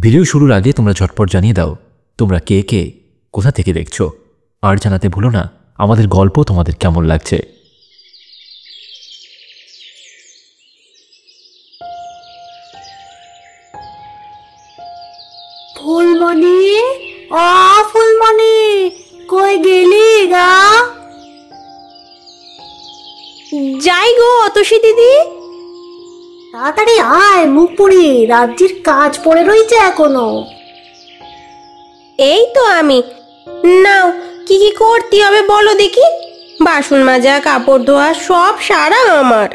Video শুরুর আগে তোমরা ঝটপট জানিয়ে দাও তোমরা কে কে কোথা থেকে দেখছো, আর জানাতে ভুলো না আমাদের গল্প তোমাদের কেমন লাগছে। ফুলমণি, ও ফুলমণি, কই গেলি গা? যাই গো অতসী দিদি। তাড়াতাড়ি আয়, মুখ পুড়ি, রাজ্যের কাজ পড়ে রয়েছে এখনো। এই তো আমি। নাও, কি কি করতে হবে বলো দেখি। বাসন মাজা, কাপড় ধোয়া সব সারা আমার।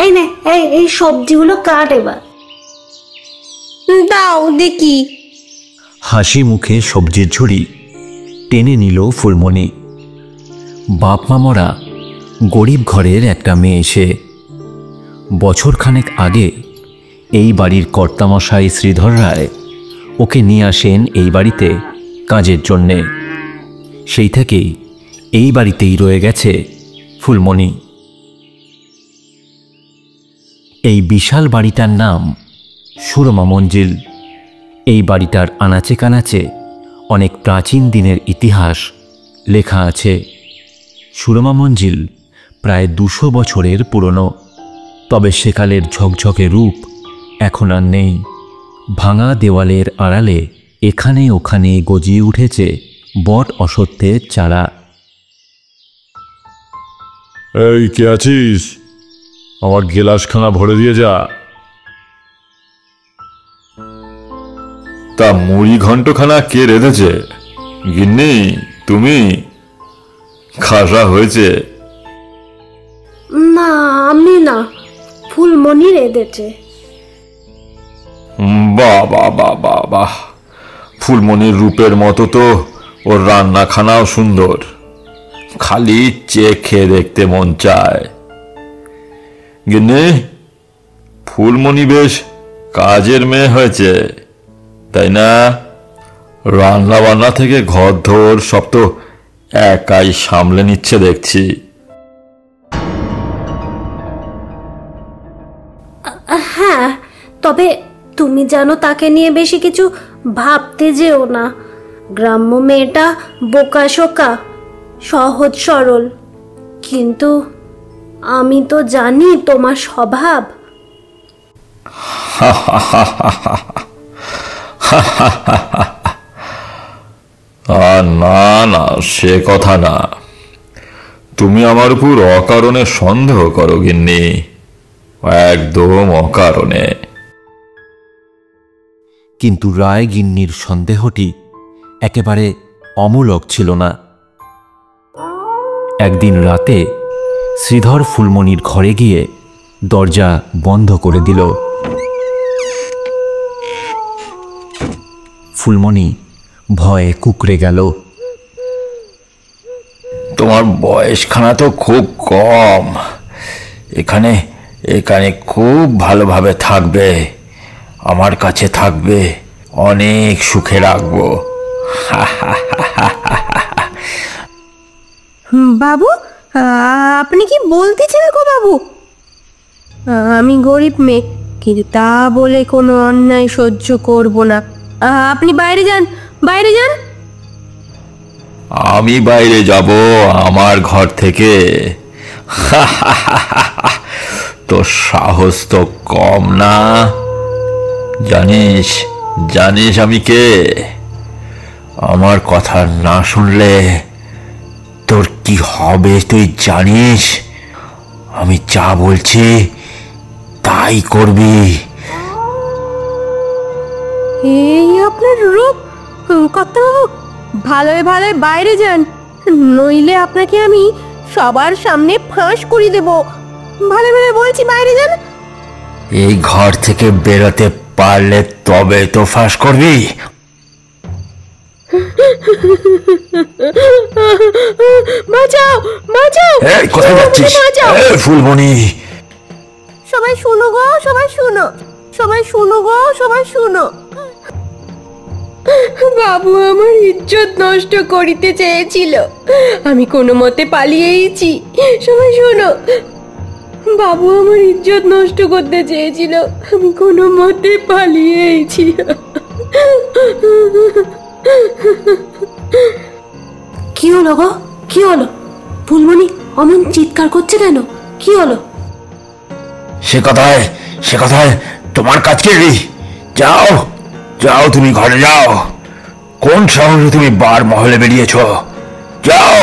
এই নে, এই সবজিগুলো কাট এবার। দাও দেখি। হাসি মুখে সবজির ঝুড়ি টেনে নিল ফুলমণি। বাপ মা মরা গরিব ঘরের একটা মেয়ে সে। বছরখানেক আগে এই বাড়ির কর্তামশাই শ্রীধর রায় ওকে নিয়ে আসেন এই বাড়িতে কাজের জন্যে। সেই থেকেই এই বাড়িতেই রয়ে গেছে ফুলমণি। এই বিশাল বাড়িটার নাম সুরমা মঞ্জিল। এই বাড়িটার আনাচে কানাচে অনেক প্রাচীন দিনের ইতিহাস লেখা আছে। সুরমা মঞ্জিল প্রায় 200 বছরের পুরনো, তবে সেকালের ঝকঝকে রূপ এখন আর নেই। ভাঙা দেওয়ালের আড়ালে এখানে ওখানে গজিয়ে উঠেছে বট অসত্যের চারা। এই কে আছিস? আমার গেলাসখানা ভরে দিয়ে যা। তা মুড়ি ঘন্টখানা কে রেঁধেছে? গিন্নি তুমি? খাসা হয়েছে? না, আমি না, ফুলমণি রেঁধেছে। বাহ বাহ বাহ বাহ বাহ, ফুলমণির রূপের মতো তো ওর রান্নাখানাও সুন্দর। খালি চেয়ে খেয়ে দেখতে মন চায়। গিন্নি, ফুলমণি বেশ কাজের মেয়ে হয়েছে, তাই না? রান্না বান্না থেকে ঘর ধর সব তো একাই সামলে নিচ্ছে দেখছি। হ্যাঁ, তবে তুমি জানো তাকে নিয়ে বেশি কিছু ভাবতে যেও না। গ্রাম্য মেয়েটা বোকা শোকা, সহজ সরল, কিন্তু আমি তো জানি তোমার স্বভাব। না না, সে কথা না। তুমি আমার উপর অকারণে সন্দেহ করো গিন্নি, একদম অকারণে। কিন্তু রায় গিন্নির সন্দেহটি একেবারে অমূলক ছিল না। একদিন রাতে শ্রীধর ফুলমণির ঘরে গিয়ে দরজা বন্ধ করে দিল। ফুলমণি ভয়ে কুঁকড়ে গেল। তোমার বয়সখানা তো খুব কম। এখানে এখানে খুব ভালোভাবে থাকবে, আমার কাছে থাকবে, অনেক সুখে রাখবো। বাবু, আপনি কি বলতেছেন গো বাবু? আমি গরিব মেয়ে, কিন্তু তা বলে কোনো অন্যায় সহ্য করব না। আপনি বাইরে যান, বাইরে যান। আমি বাইরে যাব আমার ঘর থেকে? তোর সাহস তো কম না। জানিস জানিস আমি কে? আমার কথা না শুনলে তোর কি হবে তুই জানিস? আমি যা বলছি তাই করবি। এই আপনার রূপ! কর্তাবাবু, ভালোই ভালোই বাইরে যান, নইলে আপনাকে আমি সবার সামনে ফাঁস করে দেব। ভালো ভালো বলছি, বাইরে যান। এই ঘর থেকে বেরোতে পারলে তবে তো ফাঁস করবি। বাঁচাও, বাঁচাও! এই কোথায় যাচ্ছিস? এই ফুলমণি! সবাই শুনো গো, সবাই শুনো, সবাই শুনো গো, সবাই শুনো। বাবু আমার ইজ্জত নষ্ট করিতে চেয়েছিল, আমি কোনো মতে পালিয়েছি। সবাই শোনো, বাবু আমার ইজ্জত নষ্ট করতে চেয়েছিল, আমি কোনো মতে পালিয়েছি। কি হলো গো, কি হলো? ফুলমণি অমন চিৎকার করছে কেন? কি হলো? সে কথায় তোমার কাজ কি? যাও যাও, তুমি ঘরে যাও। কোন শহরে তুমি বার মহলে বেরিয়েছ? যাও।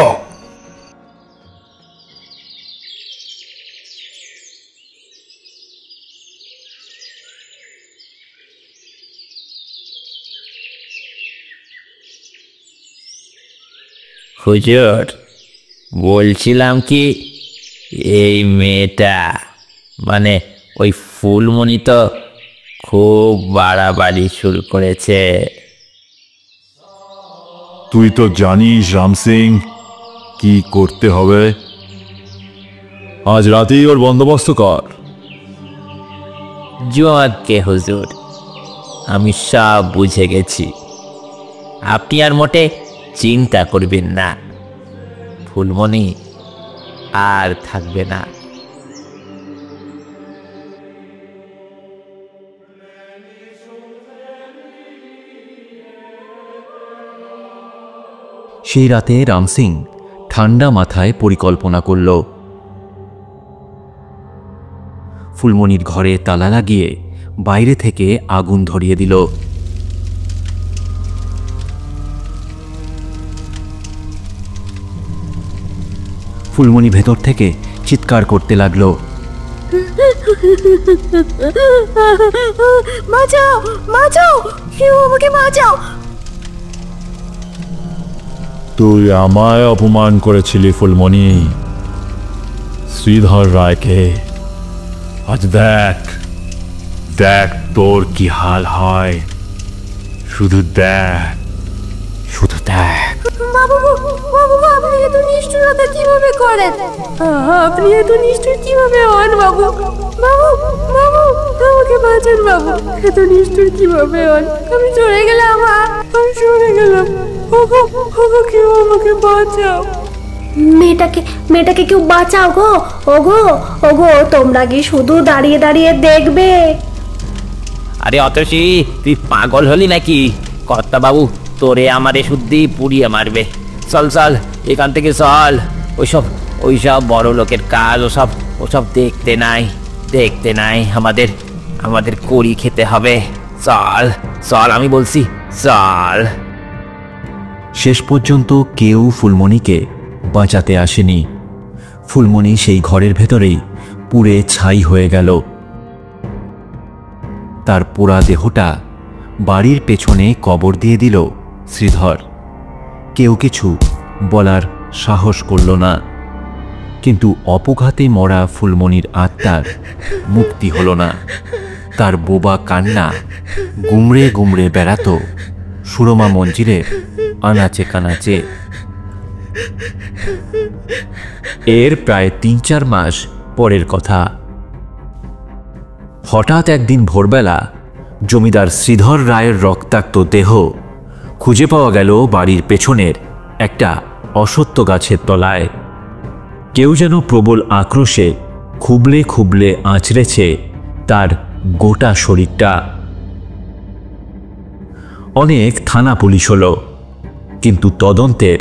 হুজুর, বলছিলাম কি, এই মেয়েটা মানে ওই ফুলমণি তো খুব বাড়াবাড়ি শুরু করেছে। তুই তো জানিস রাম সিং, কি করতে হবে। আজ রাতেই ওর বন্দোবস্ত কর। জোয়াদকে হুজুর, আমি সব বুঝে গেছি, আপনি আর মোটে চিন্তা করবেন না, ফুলমণি আর থাকবে না। সেই রাতে রাম সিং ঠান্ডা মাথায় পরিকল্পনা করল। ফুলমণির ঘরে তালা লাগিয়ে বাইরে থেকে আগুন ধরিয়ে দিল। ফুলমণি ভেতর থেকে চিৎকার করতে লাগলো, বাঁচাও বাঁচাও, কেউ আমাকে বাঁচাও। তুই আমায় অপমান করেছিলি ফুলমণি, শ্রীধর রায়কে। আজ দেখ দেখ তোর কি হাল হয়, শুধু দেখ, শুধু দেখ। বাবু বাবু, আপনি এত নিষ্ঠুরতা কিভাবে করেন? আপনি এত নিষ্ঠুর কিভাবে হন বাবু? বাবু বাবু, আমাকে বাঁচান বাবু, এত নিষ্ঠুর কিভাবে হন? আমি চলে গেলাম, আমি চলে গেলাম। ওগো ওগো, কেউ আমাকে বাঁচাও। মেয়েটাকে কেউ বাঁচাও গো। ওগো ওগো, তোমরা কি শুধু দাঁড়িয়ে দাঁড়িয়ে দেখবে? আরে অতসী, তুই পাগল হলি নাকি? কর্তা বাবু তোরে আমারে শুদ্ধি পুড়িয়ে মারবে। চল চল এখান থেকে চল, ওইসব বড় লোকের কাজ, ওসব দেখতে নাই, আমাদের কড়ি খেতে হবে। চল চল, আমি বলছি চল। শেষ পর্যন্ত কেউ ফুলমণিকে বাঁচাতে আসেনি। ফুলমণি সেই ঘরের ভেতরেই পুড়ে ছাই হয়ে গেল। তার পোড়া দেহটা বাড়ির পেছনে কবর দিয়ে দিল শ্রীধর। কেউ কিছু বলার সাহস করল না, কিন্তু অপঘাতে মরা ফুলমণির আত্মার মুক্তি হল না। তার বোবা কান্না গুমড়ে গুমড়ে বেড়াতো সুরমা মঞ্জিলের আনাচে কানাচে। এর প্রায় ৩-৪ মাস পরের কথা। হঠাৎ একদিন ভোরবেলা জমিদার শ্রীধর রায়ের রক্তাক্ত দেহ খুঁজে পাওয়া গেল বাড়ির পেছনের একটা অশ্বত্থ গাছের তলায়। কেউ যেন প্রবল আক্রোশে খুবলে খুবলে আঁচড়েছে তার গোটা শরীরটা। অনেক থানা পুলিশ হলো, কিন্তু তদন্তের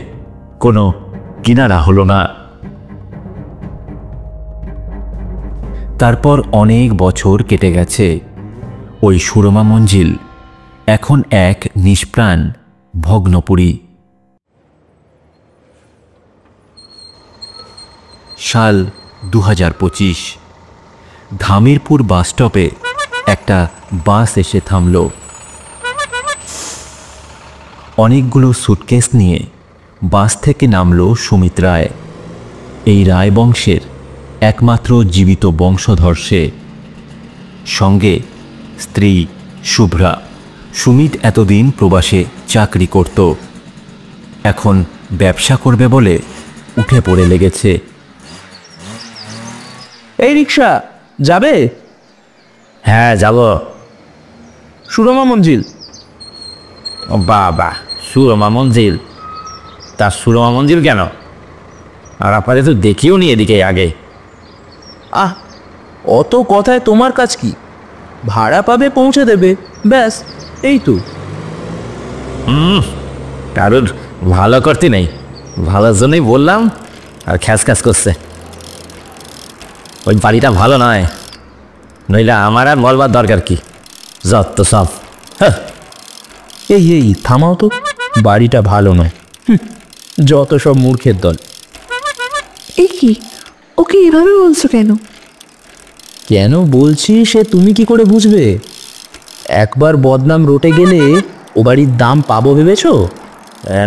কোনো কিনারা হলো না। তারপর অনেক বছর কেটে গেছে। ওই সুরমা মঞ্জিল এখন এক নিষ্প্রাণ ভগ্নপুরী। সাল 2025। ধামিরপুর বাসস্টপে একটা বাস এসে থামল। অনেকগুলো সুটকেস নিয়ে বাস থেকে নামল সুমিত রায়। এই রায় বংশের একমাত্র জীবিত বংশধর সে। সঙ্গে স্ত্রী শুভ্রা। সুমিত এতদিন প্রবাসে চাকরি করত, এখন ব্যবসা করবে বলে উঠে পড়ে লেগেছে। এই রিক্সা যাবে? হ্যাঁ যাব। সুরমা মঞ্জিল। বাবা, সুরমা মঞ্জিল? তা সুরমা মঞ্জিল কেন? আর আপনাদের তো দেখিও নি এদিকে আগে। অত কথায় তোমার কাজ কি? ভাড়া পাবে, পৌঁছে দেবে, ব্যাস, এই তো। কারোর ভালো করতে নেই, ভালোর জন্যই বললাম, আর খ্যাস খ্যাস করছে। ওই বাড়িটা ভালো নয়, নইলে আমার আর বলবার দরকার কি, যত সব। এই থামাও তো, বাড়িটা ভালো নয়, যত সব মূর্খের দল। এ কি, ওকে এভাবে বলছো কেন? কেন বলছি সে তুমি কি করে বুঝবে? একবার বদনাম রটে গেলে ও বাড়ির দাম পাবো ভেবেছো?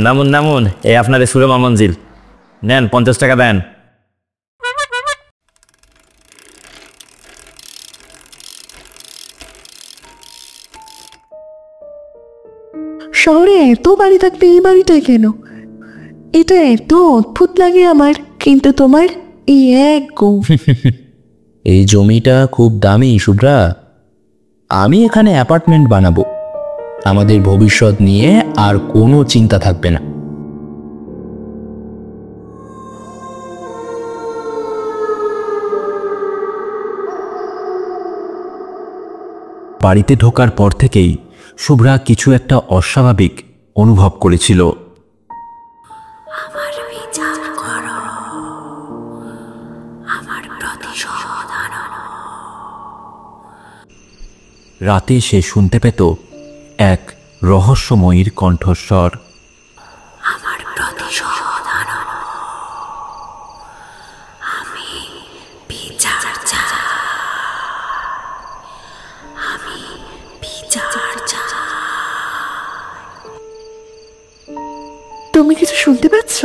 নামুন নামুন, এই আপনার সুরমা মঞ্জিল, নেন 50 টাকা দেন। শহরে এত বাড়ি থাকতে এই বাড়িটাই কেন? এটা এত অদ্ভুত লাগে আমার, কিন্তু তোমার এই এক গো। এই জমিটা খুব দামি শুভ্রা। আমি এখানে অ্যাপার্টমেন্ট বানাবো, আমাদের ভবিষ্যৎ নিয়ে আর কোনো চিন্তা থাকবে না। বাড়িতে ঢোকার পর থেকেই শুভ্রা কিছু একটা অস্বাভাবিক অনুভব করেছিল। আমার বিচার করো, আমার প্রতিশোধ আনো। রাতে সে শুনতে পেত এক রহস্যময়ীর কণ্ঠস্বর। আমার প্রতিশোধ আনো, আমি বিচার চাই, আমি বিচার চাই। তুমি কিছু শুনতে পাচ্ছ?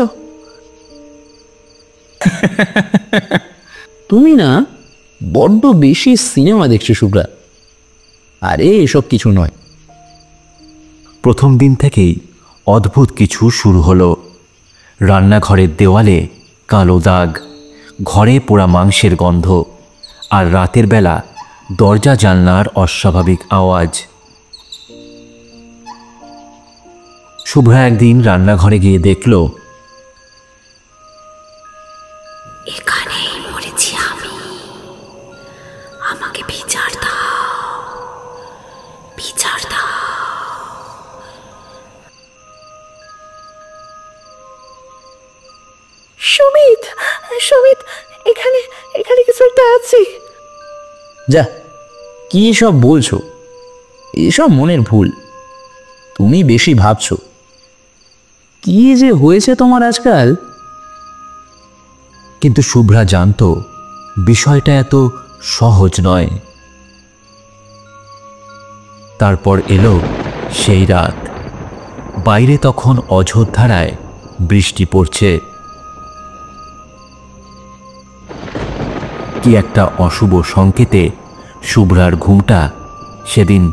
তুমি না বড্ড বেশি সিনেমা দেখছো শুভ্রা। আরে এসব কিছু নয়। প্রথম দিন থেকেই অদ্ভুত কিছু শুরু হলো। রান্নাঘরের দেওয়ালে কালো দাগ, ঘরে পোড়া মাংসের গন্ধ, আর রাতের বেলা দরজা জানলার অস্বাভাবিক আওয়াজ। শুভ্রা একদিন রান্নাঘরে গিয়ে দেখল এখানেই মরেছি আমি, আমাকে বিচার দাও, বিচার দাও। সুমিত, সুমিত, এখানে এখানে কিছু একটা আছে। যা, কি সব বলছো? এসব মনের ভুল, তুমি বেশি ভাবছো। কি যে হয়েছে তোমার আজকাল। কিন্তু শুভ্রা জানত বিষয়টা এত সহজ নয়। তারপর এলো সেই রাত। বাইরে তখন অঝোর ধারায় বৃষ্টি পড়ছে। কি একটা অশুভ সংকেতে শুভ্রার ঘুমটা সেদিন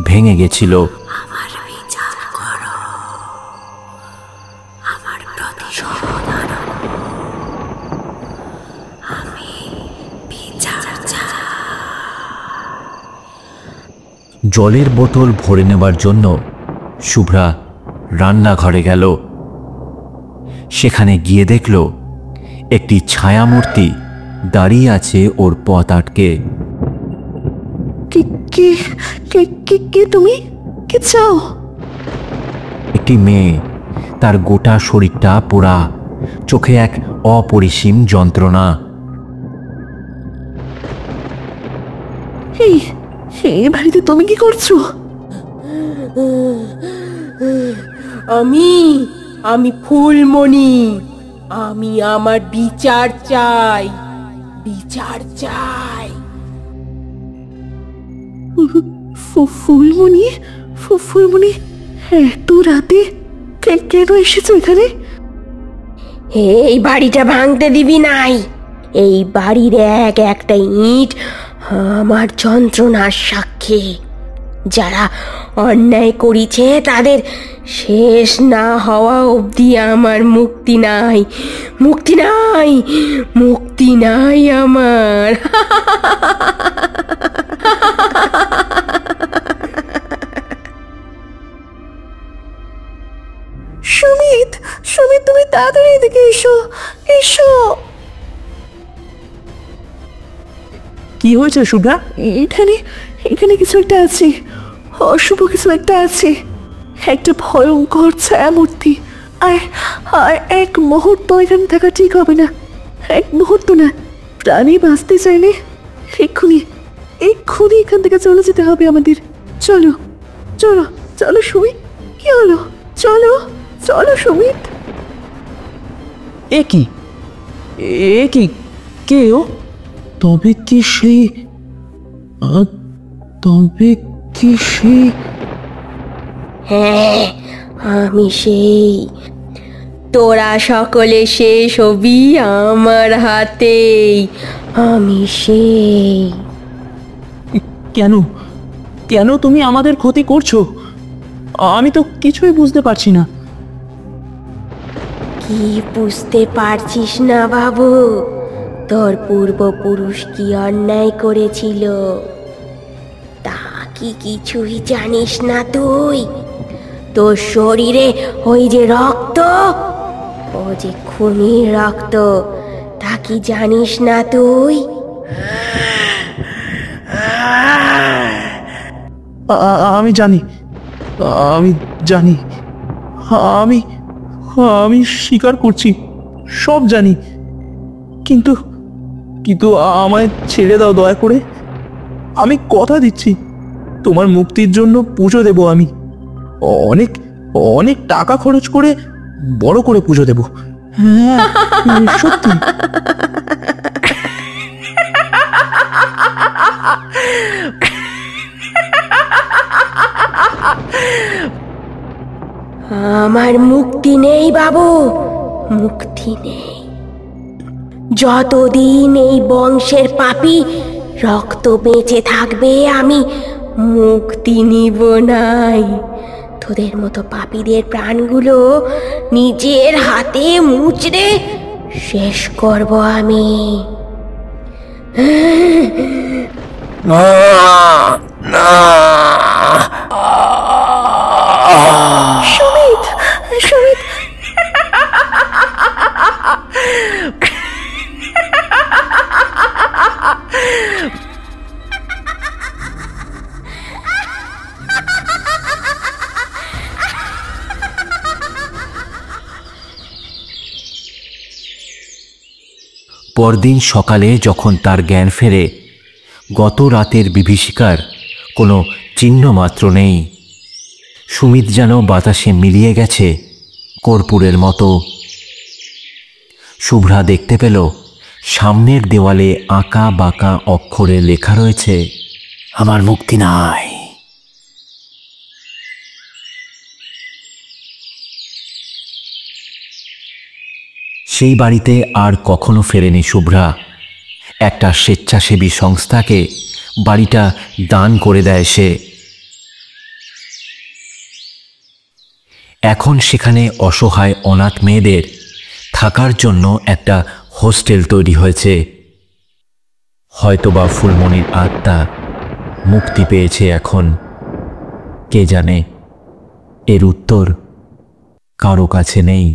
ভেঙে গেছিল। আমার বিচার করো, আমার প্রতিশোধ আনো, আমি বিচার চাই। জলের বোতল ভরে নেবার জন্য শুভ্রা রান্নাঘরে গেল। সেখানে গিয়ে দেখল একটি ছায়ামূর্তি দাঁড়িয়ে আছে ওর পথ আটকে। কে তুমি? কে চাও? একটি মেয়ে, তার গোটা শরীরটা পোড়া, চোখে এক অপরিসীম যন্ত্রণা। এই বাড়িতে তুমি কি করছো? আমি ফুলমণি, আমি আমার বিচার চাই, বিচার চাই। ফুলমণি, ফুলমণি, এত রাতে কেন এসেছো এখানে? এই বাড়িটা ভাঙতে দিবি নাই। এই বাড়ির এক একটা ইট আমার যন্ত্রণার সাক্ষী। যারা অন্যায় করেছে তাদের শেষ না হওয়া অবধি আমার মুক্তি নাই, মুক্তি নাই, মুক্তি নাই আমার। সুমিত, তুমি তাড়াতাড়ি এদিকে এসো, এসো। কি হয়েছে শুভ্রা? এখানে এখানে কিছু একটা আছে, অশুভ কিছু একটা আছে, একটা ভয়ঙ্কর ছায়ামূর্তি। আর আর এক মুহূর্ত এখানে থাকা ঠিক হবে না, এক মুহূর্ত না। প্রাণী বাঁচতে চাইলে এক্ষুনি এক্ষুনি এখান থেকে চলে যেতে হবে আমাদের। চলো চলো চলো সুমিত, কি হলো? চলো চলো সুমিত। এ কি, এ কি, কে ও? তবে কি সেই, তবে কি সেই? হ্যাঁ, আমি সেই। তোরা সকলে শেষ হবি আমার হাতেই। আমি সেই। কেন, কেন তুমি আমাদের ক্ষতি করছো? আমি তো কিছুই বুঝতে পারছি না। কি বুঝতে পারছিস না বাবু? তোর পূর্বপুরুষ কি অন্যায় করেছিল তা কি কিছুই জানিস না তুই? তোর শরীরে ওই যে রক্ত, ও যে খুনির রক্ত, তা কি জানিস না তুই? আমি জানি, আমি জানি, আমি আমি স্বীকার করছি, সব জানি। কিন্তু কিন্তু আমায় ছেড়ে দাও দয়া করে। আমি কথা দিচ্ছি তোমার মুক্তির জন্য পুজো দেব। আমি অনেক অনেক টাকা খরচ করে বড় করে পুজো দেব। হ্যাঁ, সত্যি। আমার মুক্তি নেই বাবু, মুক্তি নেই। যতদিন এই বংশের পাপী রক্ত বেঁচে থাকবে আমি মুক্তি নিব নাই। তোদের মতো পাপীদের প্রাণগুলো নিজের হাতে মুচড়ে শেষ করব আমি। সুমিত সুমিত, পরদিন সকালে যখন তার জ্ঞান ফেরে, গত রাতের বিভীষিকার কোনো চিহ্ন মাত্র নেই। সুমিত যেন বাতাসে মিলিয়ে গেছে কর্পূরের মতো। শুভ্রা দেখতে পেল সামনের দেওয়ালে আঁকা বাঁকা অক্ষরে লেখা রয়েছে, আমার মুক্তি নাই। সেই বাড়িতে আর কখনো ফেরেনি শুভ্রা। একটা স্বেচ্ছাসেবী সংস্থাকে বাড়িটা দান করে দেয় সে। এখন সেখানে অসহায় অনাথ মেয়েদের থাকার জন্য একটা হোস্টেল তৈরি হয়েছে। হয়তোবা ফুলমণির আত্মা মুক্তি পেয়েছে এখন। কে জানে, এর উত্তর কারো কাছে নেই।